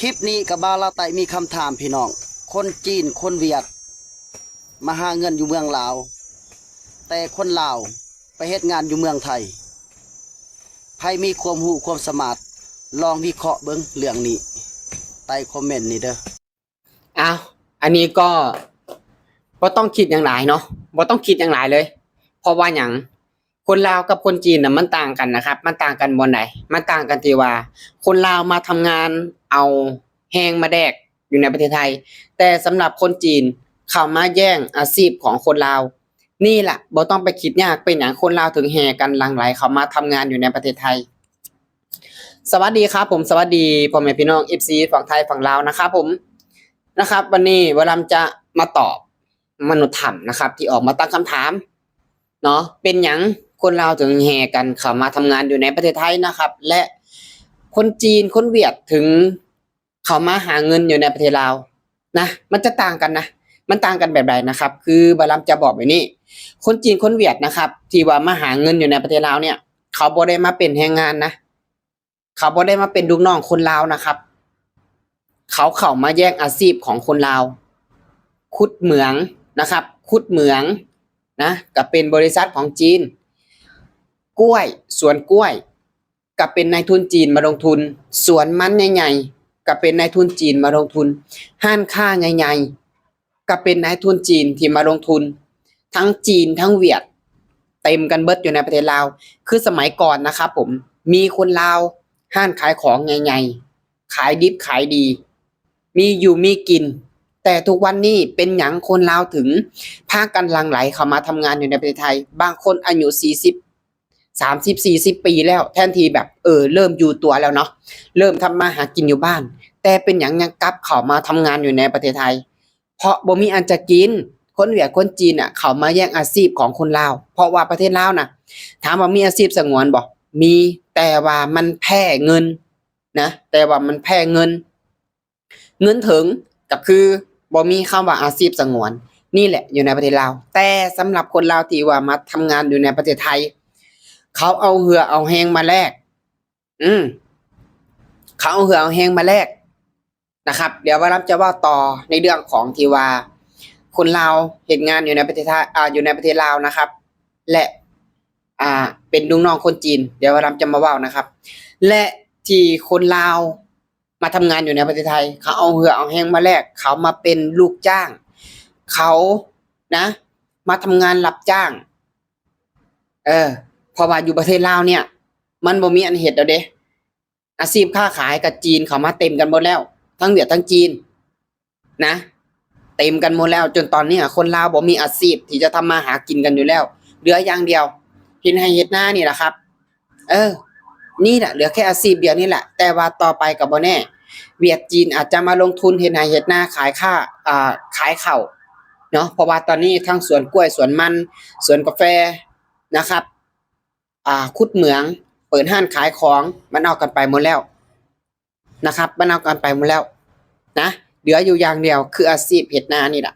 คลิปนี้กับบ่าวลาวไต่มีคำถามพี่น้องคนจีนคนเวียดมาหาเงินอยู่เมืองลาวแต่คนลาวไปเฮ็ดงานอยู่เมืองไทยไผมีความรู้ความสามารถลองวิเคราะห์เบิ่งเรื่องนี้ใต้คอมเมนต์นี่เด้ออ้าวอันนี้ก็บ่ต้องคิดอย่างหลายเนาะบ่ต้องคิดอย่างหลายเลยเพราะว่าหยังคนลาวกับคนจีนน่ะมันต่างกันนะครับมันต่างกันบ่ไหนมันต่างกันที่ว่าคนลาวมาทำงานเอาแฮงมาแดกอยู่ในประเทศไทยแต่สำหรับคนจีนเข้ามาแย่งอาชีพของคนลาวนี่ล่ะบ่ต้องไปคิดยากเป็นหยังคนลาวถึงแห่กันหลั่งไหลเข้ามาทำงานอยู่ในประเทศไทยสวัสดีครับผมสวัสดีพ่อแม่พี่น้อง FC ฝั่งไทยฝั่งลาวนะครับผมนะครับวันนี้วรำจะมาตอบมนุษยธรรมนะครับที่ออกมาตั้งคำถามเนาะเป็นหยังคนลาวถึงแห่กันเข้ามาทำงานอยู่ในประเทศไทยนะครับและคนจีนคนเวียดถึงเข้ามาหาเงินอยู่ในประเทศลาวนะมันจะต่างกันนะมันต่างกันแบบใดนะครับคือบรำจะบอกไว้นี่คนจีนคนเวียดนะครับที่ว่ามาหาเงินอยู่ในประเทศลาวเนี่ยเขาบ่ได้มาเป็นแรงงานนะเขาบ่ได้มาเป็นลูกน้องคนลาวนะครับเขาเข้ามาแย่งอาชีพของคนลาวขุดเหมืองนะครับขุดเหมืองนะก็เป็นบริษัทของจีนกล้วยสวนกล้วยก็เป็นนายทุนจีนมาลงทุนสวนมันใหญ่ๆก็เป็นนายทุนจีนมาลงทุนห้างค้าใหญ่ๆก็เป็นนายทุนจีนที่มาลงทุนทั้งจีนทั้งเวียดเต็มกันเบิดอยู่ในประเทศลาวคือสมัยก่อนนะครับผมมีคนลาวห้างขายของใหญ่ๆขายดิบขายดีมีอยู่มีกินแต่ทุกวันนี้เป็นหยังคนลาวถึงพากันหลั่งไหลเข้ามาทำงานอยู่ในประเทศไทยบางคนอายุ30 30 40ปีแล้วแทนที่แบบเริ่มอยู่ตัวแล้วเนาะเริ่มทำมาหากินอยู่บ้านแต่เป็นหยังยังกลับเข้ามาทำงานอยู่ในประเทศไทยเพราะบ่มีอันจะกินคนเวียดคนจีนเข้ามาแย่งอาชีพของคนลาวเพราะว่าประเทศลาวน่ะถามว่ามีอาชีพสงวนบ่มีแต่ว่ามันแพ้เงินนะแต่ว่ามันแพ้เงินถึงก็คือบ่มีคำว่าอาชีพสงวนนี่แหละอยู่ในประเทศลาวแต่สำหรับคนลาวที่ว่ามาทำงานอยู่ในประเทศไทยเขาเอาเหือเอาแฮงมาแลกเขาเอาเหือเอาแฮงมาแลกนะครับเดี๋ยวว่ารับจะว่าต่อในเรื่องของที่ว่าคนลาวเฮ็ดงานอยู่ในประเทศไทยอยู่ในประเทศลาวนะครับและเป็นลูกน้องคนจีนเดี๋ยวว่ารับจะมาเว้านะครับและที่คนลาวมาทำงานอยู่ในประเทศไทยเขาเอาเหือเอาแฮงมาแลกเขามาเป็นลูกจ้างเขานะมาทำงานรับจ้างเพราะว่าอยู่ประเทศลาวเนี่ยมันบ่มีอันเฮ็ดแล้วเด้อาชีพค้าขายกับจีนเขามาเต็มกันหมดแล้วทั้งเวียดทั้งจีนนะเต็มกันหมดแล้วจนตอนนี้คนลาวบ่มีอาชีพที่จะทำมาหากินกันอยู่แล้วเหลืออย่างเดียวเฮ็ดไร่เฮ็ดนานี่แหละครับนี่แหละเหลือแค่อาชีพเดียวนี่แหละแต่ว่าต่อไปก็บ่แน่เวียดจีนอาจจะมาลงทุนเฮ็ดไร่เฮ็ดนาขายข้าวเนาะเพราะว่าตอนนี้ทั้งสวนกล้วยสวนมันสวนกาแฟนะครับขุดเหมืองเปิดห้างขายของมันเอากันไปหมดแล้วนะครับมันเอากันไปหมดแล้วนะเหลืออยู่อย่างเดียวคืออาชีพเฮ็ดนานี่แหละ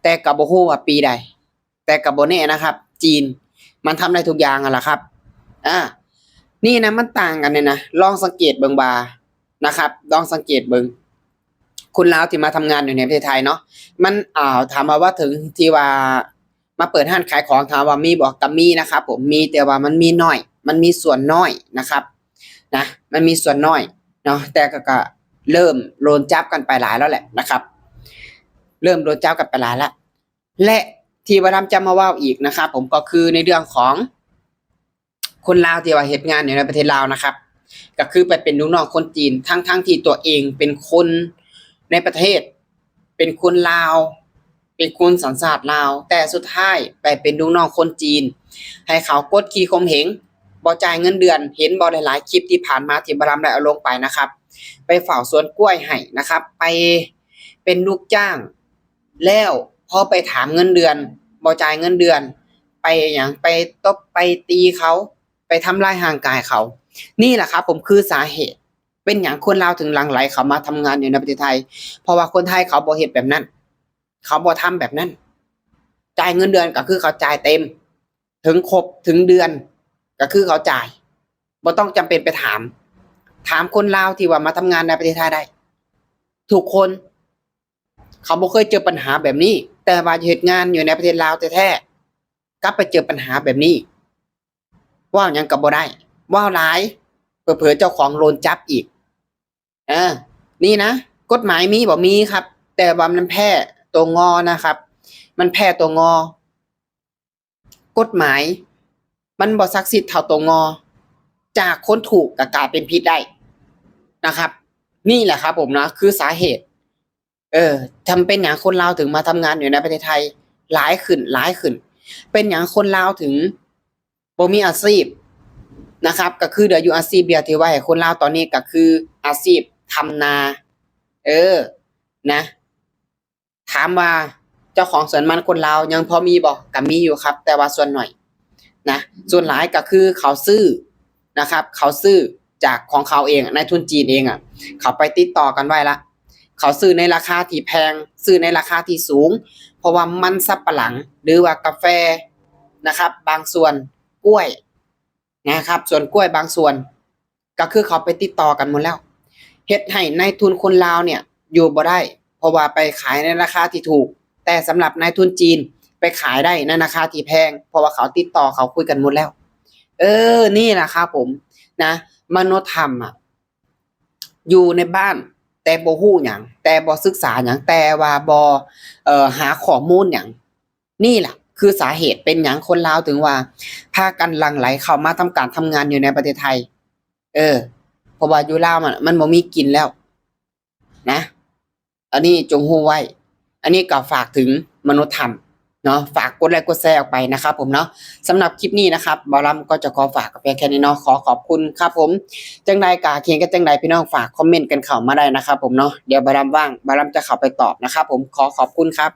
แต่ก็บ่ฮู้ว่าปีใดแต่ก็บ่แน่นะครับจีนมันทำได้ทุกอย่างอ่ะล่ะครับนี่นะมันต่างกันเนี่ยนะลองสังเกตเบิ่งบานะครับลองสังเกตเบิ่งคนลาวที่มาทำงานอยู่ในประเทศไทยเนาะมันถามว่าถึงที่ว่ามาเปิดห้างขายของถามว่ามีบ่ก็มีนะครับผมมีแต่ว่ามันมีน้อยมันมีส่วนน้อยนะครับนะมันมีส่วนน้อยเนาะแต่ก็เริ่มโดนจับกันไปหลายแล้วแหละนะครับเริ่มโดนจับกันไปหลายแล้วและที่ว่าจะมาว่าอีกนะครับผมก็คือในเรื่องของคนลาวที่ว่าเฮ็ดงานอยู่ในประเทศลาวนะครับก็คือไปเป็นลูกน้องคนจีนทั้งที่ตัวเองเป็นคนในประเทศเป็นคนลาวเป็นคนสัญชาติลาวแต่สุดท้ายไปเป็นลูกน้องคนจีนให้เขากดขี่ข่มเหงบ่จ่ายเงินเดือนเห็นบ่หลายๆคลิปที่ผ่านมาที่บารำได้เอาลงไปนะครับไปเฝ้าสวนกล้วยให้นะครับไปเป็นลูกจ้างแล้วพอไปถามเงินเดือนบ่จ่ายเงินเดือนไปหยังไปตบไปตีเขาไปทำร้ายร่างกายเขานี่แหละครับผมคือสาเหตุเป็นหยังคนลาวถึงหลั่งไหลเข้ามาทำงานอยู่ในประเทศไทยเพราะว่าคนไทยเขาบ่เฮ็ดแบบนั้นเขาบ่ทำแบบนั้นจ่ายเงินเดือนก็คือเขาจ่ายเต็มถึงครบถึงเดือนก็คือเขาจ่ายบ่ต้องจำเป็นไปถามคนลาวที่ว่ามาทำงานในประเทศไทยได้ ทุกคน เขาบ่เคยเจอปัญหาแบบนี้ แต่ว่าเฮ็ดงานอยู่ในประเทศลาวแท้ๆกลับไปเจอปัญหาแบบนี้เว้าหยังก็บ่ได้เว้าหลายเผลอๆเจ้าของโดนจับอีกนี่นะกฎหมายมีบ่มีครับ แต่ว่ามันแพ้ตัวงอนะครับ มันแพ้ตัวงอ กฎหมาย มันบ่ศักดิ์สิทธิ์เท่าตัวงอ จากคนถูกก็กลายเป็นผิดได้นะครับ นี่แหละครับผมนะคือสาเหตุ ทำเป็นหยังคนลาวถึงมาทำงานอยู่ในประเทศไทยหลายขึ้น เป็นหยังคนลาวถึงบ่มีอาชีพนะครับก็คือเหลืออยู่อาชีพเดียวที่ว่าให้คนลาวตอนนี้ก็คืออาชีพทำนา นะ ถามว่าเจ้าของสวนมันคนลาวยังพอมีบ่ก็มีอยู่ครับ แต่ว่าส่วนน้อยนะส่วนหลายก็คือเขาซื้อนะครับ เขาซื้อจากของเขาเองนายทุนจีนเองอ่ะเขาไปติดต่อกันไว้ละเขาซื้อในราคาที่แพงซื้อในราคาที่สูง เพราะว่ามันสับปะหลังหรือว่ากาแฟนะครับ บางส่วนกล้วยนะครับส่วนกล้วยบางส่วนก็คือเขาไปติดต่อกันหมดแล้วเฮ็ดให้นายทุนคนลาวเนี่ยอยู่บ่ได้เพราะว่าไปขายในราคาที่ถูกแต่สำหรับนายทุนจีนไปขายได้ในราคาที่แพงเพราะว่าเขาติดต่อเขาคุยกันหมดแล้วนี่แหละครับผมนะมนุษยธรรมอ่ะอยู่ในบ้านแต่บ่ฮู้หยังแต่บ่ศึกษาหยังแต่ว่าบ่หาข้อมูลหยังนี่แหละคือสาเหตุเป็นหยังคนลาวถึงว่าพากันหลั่งไหลเข้ามาทำการทำงานอยู่ในประเทศไทยเพราะว่าอยู่ลาวมันบ่มีกินแล้วนะอันนี้จงฮู้ไว้ อันนี้ก็ฝากถึงมนุษยธรรมเนาะฝากกดไลค์กดแชร์ออกไปนะครับผมเนาะสำหรับคลิปนี้นะครับบอลัมก็จะขอฝากกับเพียงแค่นี้เนาะขอขอบคุณครับผมจังใดกาเคียงกับจังใดพี่น้องฝากคอมเมนต์กันเข้ามาได้นะครับผมเนาะเดี๋ยวบอลัมว่างบอลัมจะเข้าไปตอบนะครับผมขอขอบคุณครับ